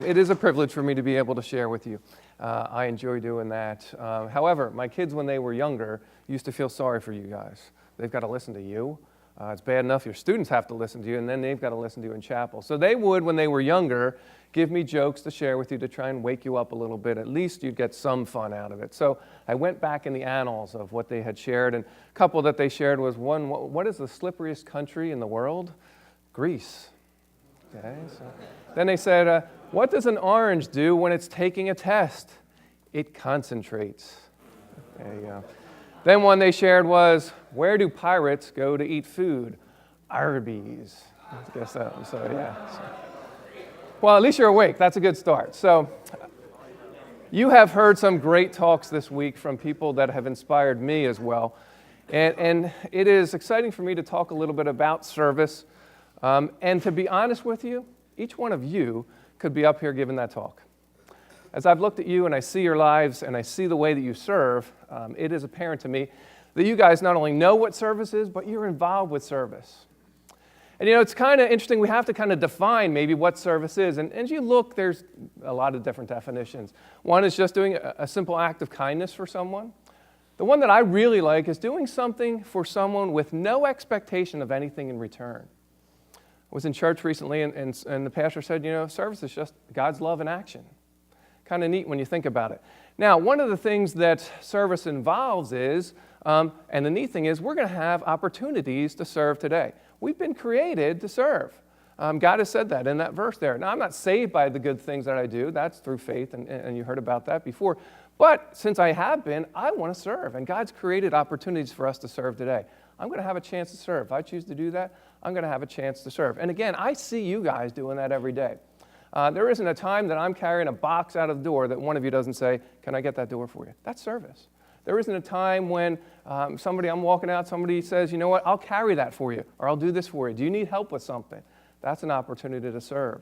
It is a privilege for me to be able to share with you. I enjoy doing that. However, my kids, when they were younger, used to feel sorry for you guys. They've got to listen to you. It's bad enough your students have to listen to you, and then they've got to listen to you in chapel. So they would, when they were younger, give me jokes to share with you to try and wake you up a little bit. At least you'd get some fun out of it. So I went back in the annals of what they had shared, and a couple that they shared was one, what is the slipperiest country in the world? Greece. Okay, so then they said, what does an orange do when it's taking a test? It concentrates. There you go. Then one they shared was, where do pirates go to eat food? Arby's. I guess that was, so yeah. So. Well, at least you're awake. That's a good start. So you have heard some great talks this week from people that have inspired me as well. And it is exciting for me to talk a little bit about service. And to be honest with you, each one of you could be up here giving that talk. As I've looked at you and I see your lives and I see the way that you serve, it is apparent to me that you guys not only know what service is, but you're involved with service. And you know, it's kind of interesting, we have to kind of define maybe what service is. And as you look, there's a lot of different definitions. One is just doing a simple act of kindness for someone. The one that I really like is doing something for someone with no expectation of anything in return. I was in church recently and the pastor said, you know, service is just God's love in action. Kind of neat when you think about it. Now, one of the things that service involves is, and the neat thing is, we're going to have opportunities to serve today. We've been created to serve. God has said that in that verse there. Now, I'm not saved by the good things that I do. That's through faith, and you heard about that before. But since I have been, I want to serve, and God's created opportunities for us to serve today. I'm going to have a chance to serve. If I choose to do that, I'm going to have a chance to serve. And again, I see you guys doing that every day. There isn't a time that I'm carrying a box out of the door that one of you doesn't say, can I get that door for you? That's service. There isn't a time when I'm walking out, somebody says, you know what, I'll carry that for you, or I'll do this for you. Do you need help with something? That's an opportunity to serve.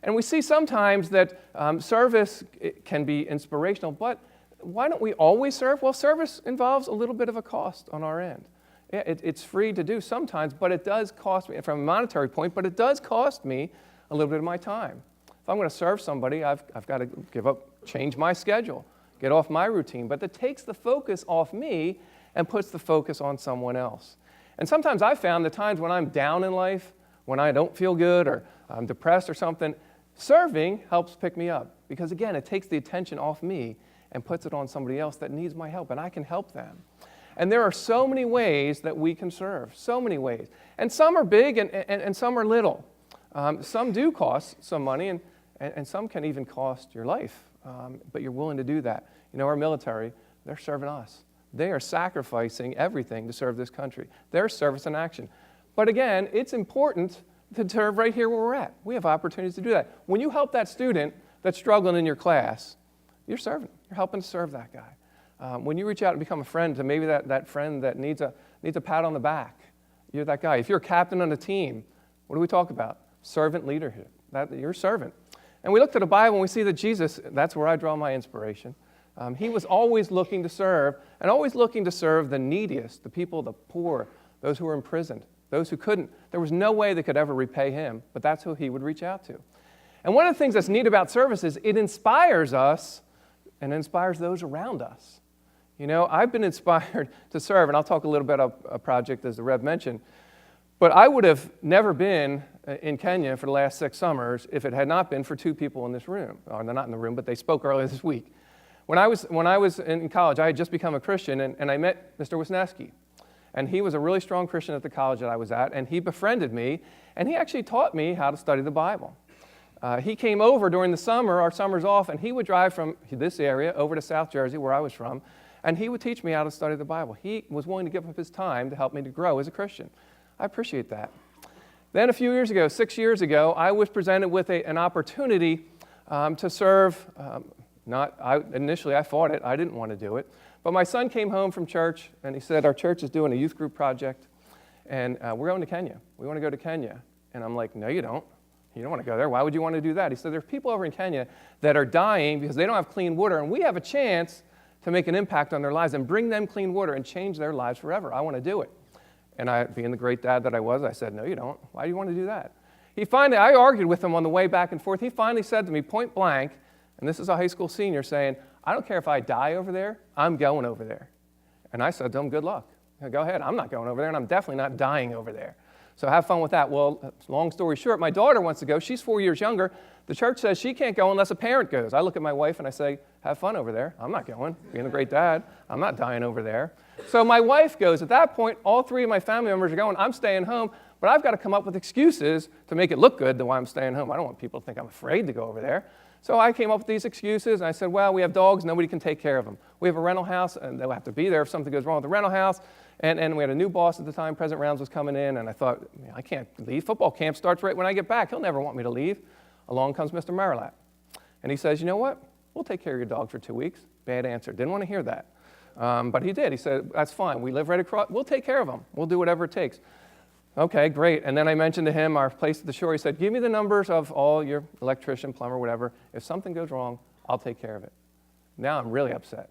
And we see sometimes that service can be inspirational, but why don't we always serve? Well, service involves a little bit of a cost on our end. Yeah, it's free to do sometimes, but it does cost me, from a monetary point, but it does cost me a little bit of my time. If I'm going to serve somebody, I've got to change my schedule, get off my routine. But that takes the focus off me and puts the focus on someone else. And sometimes I found the times when I'm down in life, when I don't feel good or I'm depressed or something, serving helps pick me up. Because again, it takes the attention off me and puts it on somebody else that needs my help, and I can help them. And there are so many ways that we can serve, so many ways. And some are big and some are little. Some do cost some money, and some can even cost your life, but you're willing to do that. You know, our military, they're serving us. They are sacrificing everything to serve this country. They're service in action. But again, it's important to serve right here where we're at. We have opportunities to do that. When you help that student that's struggling in your class, you're serving. You're helping to serve that guy. When you reach out and become a friend to maybe that friend that needs a pat on the back, you're that guy. If you're a captain on a team, what do we talk about? Servant leadership. You're a servant. And we look to the Bible and we see that Jesus, that's where I draw my inspiration. He was always looking to serve, and always looking to serve the neediest, the people, the poor, those who were imprisoned, those who couldn't. There was no way they could ever repay him, but that's who he would reach out to. And one of the things that's neat about service is it inspires us and inspires those around us. You know, I've been inspired to serve, and I'll talk a little bit about a project as the Rev mentioned, but I would have never been in Kenya for the last 6 summers if it had not been for 2 people in this room. Or they're not in the room, but they spoke earlier this week. When I was in college, I had just become a Christian, and I met Mr. Wisniewski. And he was a really strong Christian at the college that I was at, and he befriended me, and he actually taught me how to study the Bible. He came over during the summer, our summers off, and he would drive from this area over to South Jersey, where I was from, and he would teach me how to study the Bible. He was willing to give up his time to help me to grow as a Christian. I appreciate that. Then a few years ago, 6 years ago, I was presented with an opportunity to serve. Initially, I fought it. I didn't want to do it. But my son came home from church, and he said, our church is doing a youth group project, and we're going to Kenya. We want to go to Kenya. And I'm like, no, you don't. You don't want to go there. Why would you want to do that? He said, there's people over in Kenya that are dying because they don't have clean water, and we have a chance to make an impact on their lives and bring them clean water and change their lives forever. I want to do it. And I, being the great dad that I was, I said, no, you don't. Why do you want to do that? I argued with him on the way back and forth. He finally said to me point blank, and this is a high school senior saying, I don't care if I die over there, I'm going over there. And I said to him, good luck. Go ahead, I'm not going over there, and I'm definitely not dying over there. So have fun with that. Well, long story short, my daughter wants to go. She's 4 years younger. The church says she can't go unless a parent goes. I look at my wife and I say, have fun over there. I'm not going. Being a great dad, I'm not dying over there. So my wife goes. At that point, all three of my family members are going. I'm staying home, but I've got to come up with excuses to make it look good that why I'm staying home. I don't want people to think I'm afraid to go over there. So I came up with these excuses, and I said, well, we have dogs. Nobody can take care of them. We have a rental house, and they'll have to be there if something goes wrong with the rental house. And we had a new boss at the time. President Rounds was coming in, and I thought, I can't leave. Football camp starts right when I get back. He'll never want me to leave. Along comes Mr. Marilat. And he says, you know what? We'll take care of your dog for 2 weeks. Bad answer. Didn't want to hear that. But he did. He said, that's fine. We live right across. We'll take care of them. We'll do whatever it takes. Okay, great. And then I mentioned to him our place at the shore. He said, give me the numbers of all your electrician, plumber, whatever. If something goes wrong, I'll take care of it. Now I'm really upset.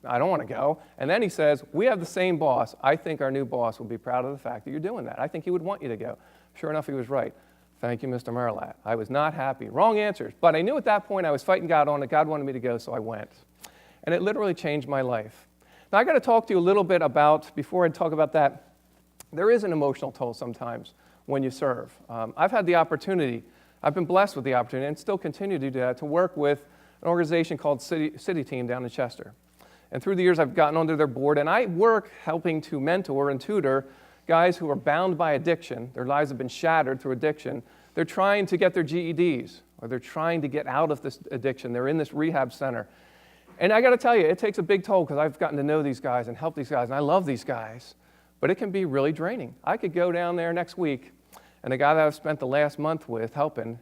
I don't want to go. And then he says, we have the same boss. I think our new boss will be proud of the fact that you're doing that. I think he would want you to go. Sure enough, he was right. Thank you, Mr. Marilat. I was not happy. Wrong answers. But I knew at that point I was fighting God on it. God wanted me to go, so I went. And it literally changed my life. Now, I got to talk to you a little bit about, before I talk about that, there is an emotional toll sometimes when you serve. I've had the opportunity, I've been blessed with the opportunity, and still continue to do that, to work with an organization called City Team down in Chester. And through the years, I've gotten onto their board, and I work helping to mentor and tutor guys who are bound by addiction. Their lives have been shattered through addiction. They're trying to get their GEDs, or they're trying to get out of this addiction. They're in this rehab center. And I got to tell you, it takes a big toll because I've gotten to know these guys and help these guys, and I love these guys. But it can be really draining. I could go down there next week, and the guy that I've spent the last month with helping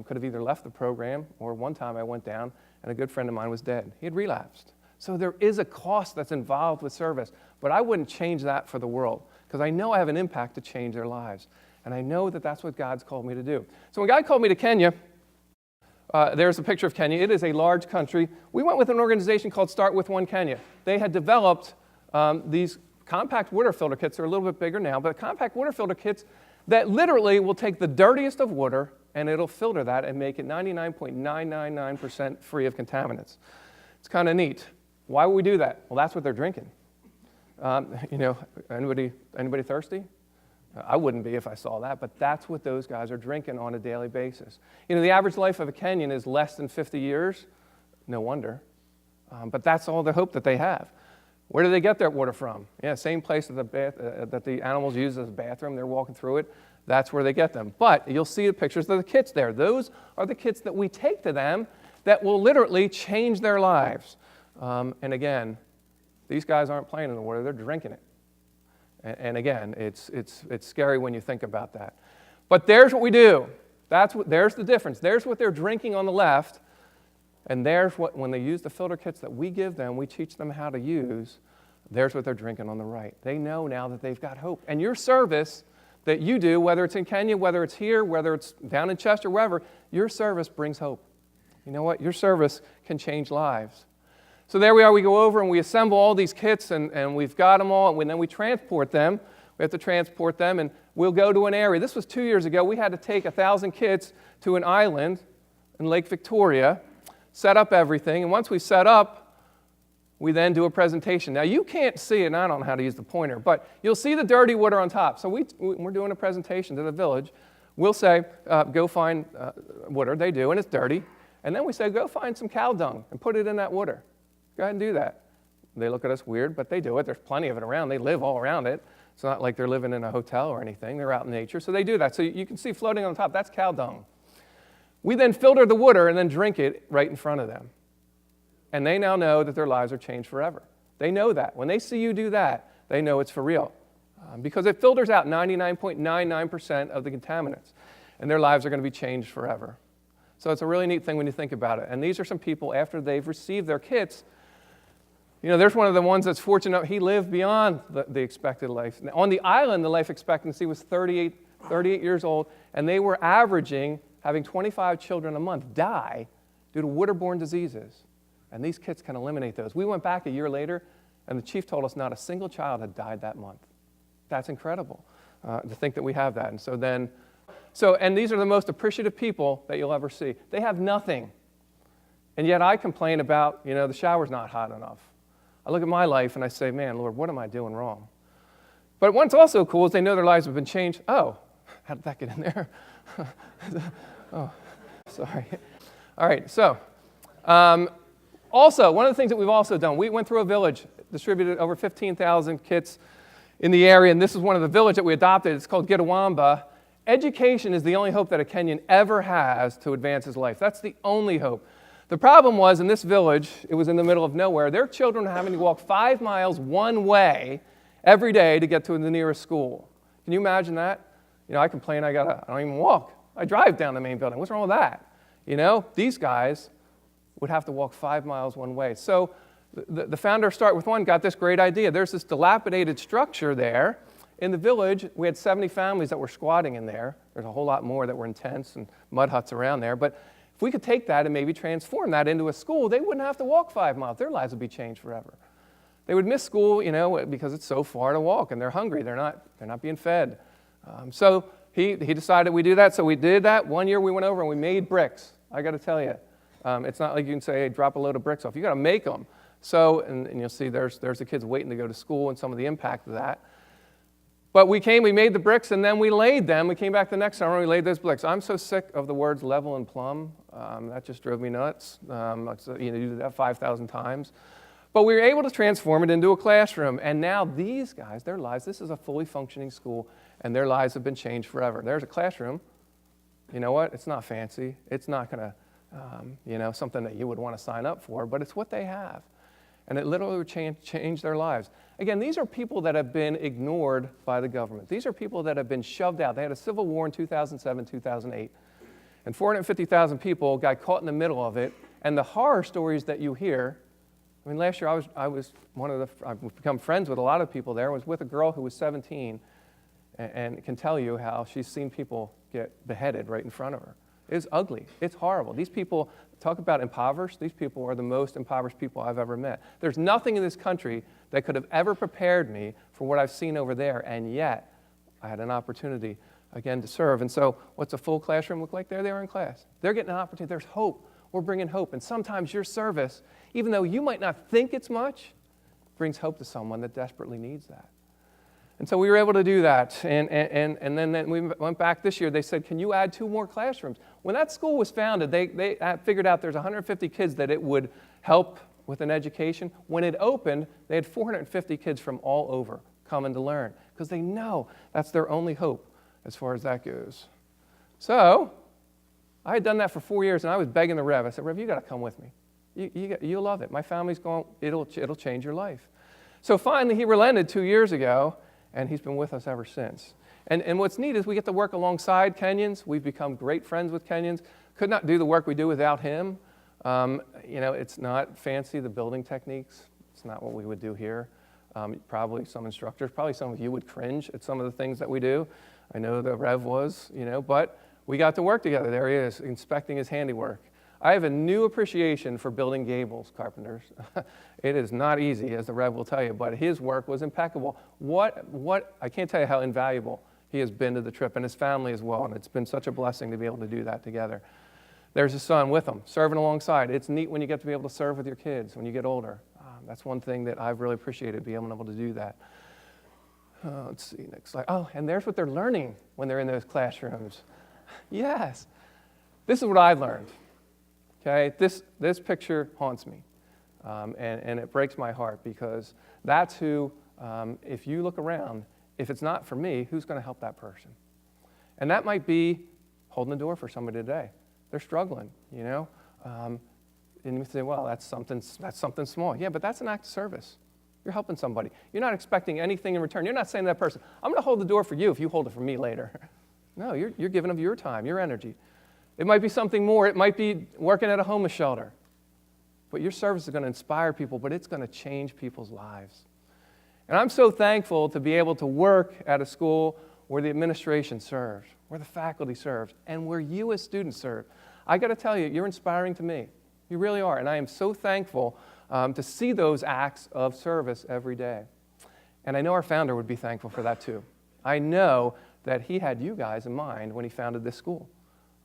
could have either left the program, or one time I went down, and a good friend of mine was dead. He had relapsed. So there is a cost that's involved with service, but I wouldn't change that for the world because I know I have an impact to change their lives, and I know that that's what God's called me to do. So when God called me to Kenya, there's a picture of Kenya. It is a large country. We went with an organization called Start With One Kenya. They had developed these compact water filter kits. They're a little bit bigger now, but compact water filter kits that literally will take the dirtiest of water and it'll filter that and make it 99.999% free of contaminants. It's kind of neat. Why would we do that? Well, that's what they're drinking. Anybody thirsty? I wouldn't be if I saw that, but that's what those guys are drinking on a daily basis. The average life of a Kenyan is less than 50 years. No wonder. But that's all the hope that they have. Where do they get their water from? Yeah, same place that the animals use as a bathroom. They're walking through it. That's where they get them. But you'll see the pictures of the kits there. Those are the kits that we take to them that will literally change their lives. And again, these guys aren't playing in the water. They're drinking it. And again, it's scary when you think about that. But there's what we do. There's the difference. There's what they're drinking on the left, and there's what, when they use the filter kits that we give them, we teach them how to use, there's what they're drinking on the right. They know now that they've got hope. And your service that you do, whether it's in Kenya, whether it's here, whether it's down in Chester, wherever, your service brings hope. You know what? Your service can change lives. So there we are, we go over and we assemble all these kits and we've got them all, and then we transport them. We have to transport them and we'll go to an area. This was 2 years ago. We had to take 1,000 kits to an island in Lake Victoria, set up everything, and once we set up, we then do a presentation. Now you can't see it, and I don't know how to use the pointer, but you'll see the dirty water on top. So we're doing a presentation to the village. We'll say, go find water. They do, and it's dirty. And then we say, go find some cow dung and put it in that water. Go ahead and do that. They look at us weird, but they do it. There's plenty of it around. They live all around it. It's not like they're living in a hotel or anything. They're out in nature, so they do that. So you can see floating on top, that's cow dung. We then filter the water and then drink it right in front of them. And they now know that their lives are changed forever. They know that. When they see you do that, they know it's for real. Because it filters out 99.99% of the contaminants. And their lives are going to be changed forever. So it's a really neat thing when you think about it. And these are some people, after they've received their kits, there's one of the ones that's fortunate. He lived beyond the expected life. On the island, the life expectancy was 38 years old, and they were averaging having 25 children a month die due to waterborne diseases. And these kits can eliminate those. We went back a year later, and the chief told us not a single child had died that month. That's incredible to think that we have that. And so then And these are the most appreciative people that you'll ever see. They have nothing. And yet I complain about, the shower's not hot enough. I look at my life and I say, man, Lord, what am I doing wrong? But what's also cool is they know their lives have been changed. Oh, how did that get in there? Oh, sorry. All right, so also, one of the things that we've also done, we went through a village, distributed over 15,000 kits in the area, and this is one of the village that we adopted. It's called Gitawamba. Education is the only hope that a Kenyan ever has to advance his life. That's the only hope. The problem was, in this village, it was in the middle of nowhere, their children were having to walk 5 miles one way every day to get to the nearest school. Can you imagine that? I complain I don't even walk. I drive down the main building. What's wrong with that? These guys would have to walk 5 miles one way. So the founder of Start With One got this great idea. There's this dilapidated structure there. In the village, we had 70 families that were squatting in there. There's a whole lot more that were in tents and mud huts around there. But if we could take that and maybe transform that into a school, they wouldn't have to walk 5 miles. Their lives would be changed forever. They would miss school, because it's so far to walk, and they're hungry. They're not being fed. So he decided we do that. So we did that. One year we went over and we made bricks. I got to tell you, it's not like you can say, hey, drop a load of bricks off. You got to make them. So, and you'll see there's the kids waiting to go to school and some of the impact of that. But we made the bricks, and then we laid them. We came back the next summer, and we laid those bricks. I'm so sick of the words level and plumb. That just drove me nuts. You do that 5,000 times. But we were able to transform it into a classroom. And now these guys, their lives, this is a fully functioning school, and their lives have been changed forever. There's a classroom. You know what? It's not fancy. It's not going to, something that you would want to sign up for, but it's what they have. And it literally would change their lives. Again, these are people that have been ignored by the government. These are people that have been shoved out. They had a civil war in 2007, 2008. And 450,000 people got caught in the middle of it. And the horror stories that you hear, last year I've become friends with a lot of people there. I was with a girl who was 17 and can tell you how she's seen people get beheaded right in front of her. It's ugly. It's horrible. These people, talk about impoverished, these people are the most impoverished people I've ever met. There's nothing in this country that could have ever prepared me for what I've seen over there, and yet I had an opportunity, again, to serve. And so what's a full classroom look like? There they are in class. They're getting an opportunity. There's hope. We're bringing hope. And sometimes your service, even though you might not think it's much, brings hope to someone that desperately needs that. And so we were able to do that. And then we went back this year. They said, can you add 2 more classrooms? When that school was founded, they figured out there's 150 kids that it would help with an education. When it opened, they had 450 kids from all over coming to learn because they know that's their only hope as far as that goes. So I had done that for 4 years, and I was begging the Rev. I said, Rev, you got to come with me. You'll love it. My family's going, it'll change your life. So finally, he relented 2 years ago, and he's been with us ever since. And what's neat is we get to work alongside Kenyans. We've become great friends with Kenyans. Could not do the work we do without him. It's not fancy, the building techniques. It's not what we would do here. Probably some instructors, probably some of you would cringe at some of the things that we do. I know the Rev was, but we got to work together. There he is, inspecting his handiwork. I have a new appreciation for building gables, carpenters. It is not easy, as the Rev will tell you, but his work was impeccable. I can't tell you how invaluable he has been to the trip, and his family as well, and it's been such a blessing to be able to do that together. There's his son with him, serving alongside. It's neat when you get to be able to serve with your kids when you get older. That's one thing that I've really appreciated, being able to do that. Let's see, next slide. Oh, and there's what they're learning when they're in those classrooms. Yes. This is what I learned. Okay, this picture haunts me, and it breaks my heart because that's who, if you look around, if it's not for me, who's going to help that person? And that might be holding the door for somebody today. They're struggling, and you say, well, that's something small. Yeah, but that's an act of service. You're helping somebody. You're not expecting anything in return. You're not saying to that person, I'm going to hold the door for you if you hold it for me later. No, you're giving them your time, your energy. It might be something more. It might be working at a homeless shelter. But your service is going to inspire people, but it's going to change people's lives. And I'm so thankful to be able to work at a school where the administration serves, where the faculty serves, and where you as students serve. I got to tell you, you're inspiring to me. You really are. And I am so thankful to see those acts of service every day. And I know our founder would be thankful for that too. I know that he had you guys in mind when he founded this school.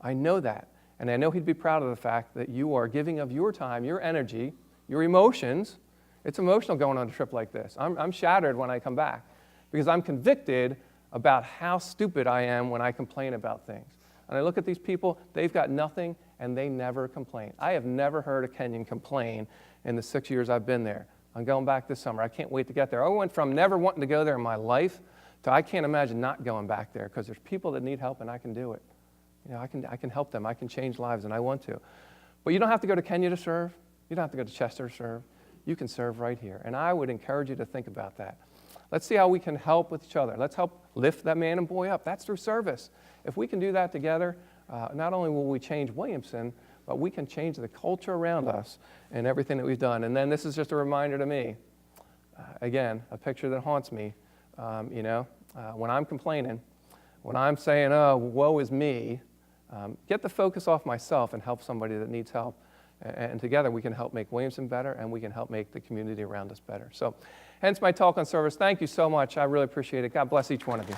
I know that. And I know he'd be proud of the fact that you are giving of your time, your energy, your emotions. It's emotional going on a trip like this. I'm shattered when I come back because I'm convicted about how stupid I am when I complain about things. And I look at these people, they've got nothing, and they never complain. I have never heard a Kenyan complain in the 6 years I've been there. I'm going back this summer. I can't wait to get there. I went from never wanting to go there in my life to I can't imagine not going back there because there's people that need help and I can do it. You know, I can help them. I can change lives, and I want to. But you don't have to go to Kenya to serve. You don't have to go to Chester to serve. You can serve right here. And I would encourage you to think about that. Let's see how we can help with each other. Let's help lift that man and boy up. That's through service. If we can do that together, not only will we change Williamson, but we can change the culture around us and everything that we've done. And then this is just a reminder to me, again, a picture that haunts me. When I'm complaining, when I'm saying, oh, woe is me, get the focus off myself and help somebody that needs help. And together we can help make Williamson better, and we can help make the community around us better. So hence my talk on service. Thank you so much. I really appreciate it. God bless each one of you.